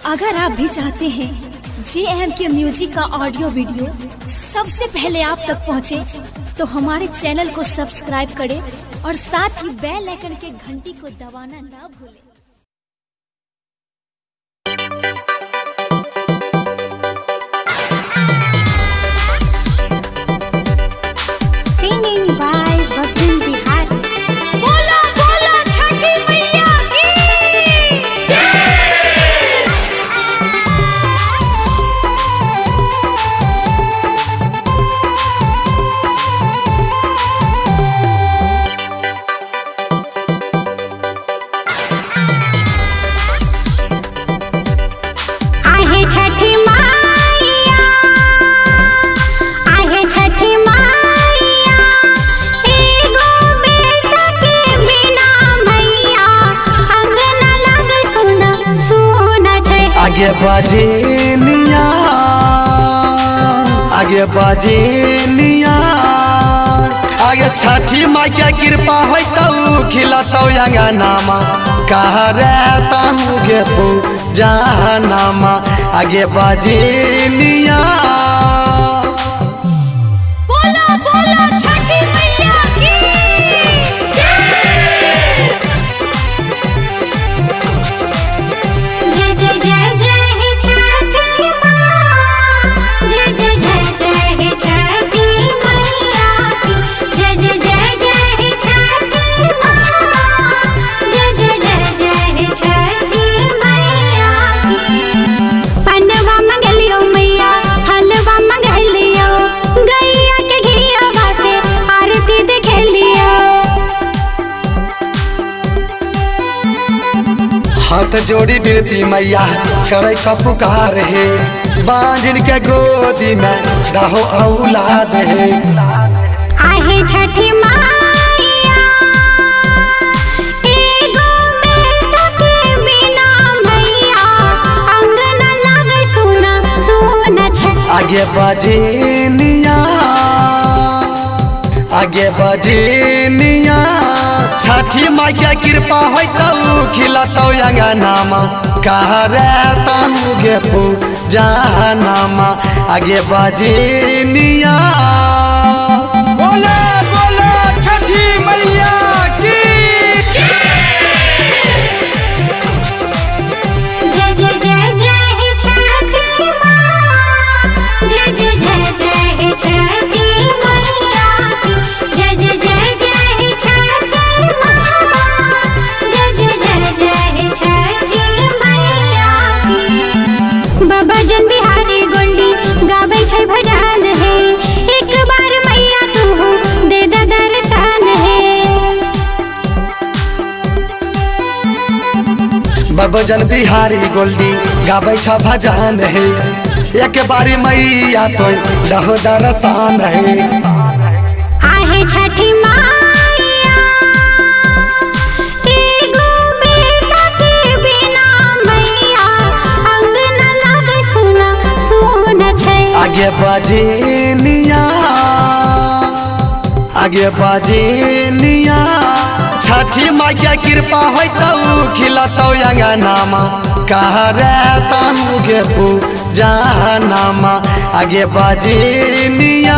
अगर आप भी चाहते हैं JMK म्यूजिक का ऑडियो वीडियो सबसे पहले आप तक पहुंचे, तो हमारे चैनल को सब्सक्राइब करें और साथ ही बेल आइकन के घंटी को दबाना ना भूलें। आगे बजनिया आगे बजनिया आगे छठी माई के कृपा हो तो खिलतौ अंगनामा कह रहता हूँ गे पूजनमा आगे बजनिया हाथ जोड़ी बिरती मैया करे पुकार हे बांझिन के गोदी में रहो औलाद हे आहे छठी माईया एगो बेटा के बिना मैया अंगना लागे सोना सोना छठी आगे बजनिया आगे बजनिया छठी माई के कृपा हो तो खिलतौ अंगनामा कह रहता हूँ गे पूजनमा आगे बजनिया बोले बोले छठी मैया की जय जय जय जय छठी माँ जय जय जय जय छठी मैया जय जय जय जय छठी माँ जय जय जय जय छठी मैया बाबा जन बिहारी गोल्डी गाबै छै भजन है एक बार मैया तू दे दा दर्शन है बबजन बिहारी गोल्डी गाबै छ भजन है एक बारी मैया तो दहो दर्शन है आहे छठी माईया एगो बेटा के बिना मैया अंगना लागे सोना सोना छै आगे बजनिया आगे बजनिया छठी माई के कृपा हो तो खिलतौ अंगनामा कह रहता हूँ गे पूजनमा आगे बजनिया।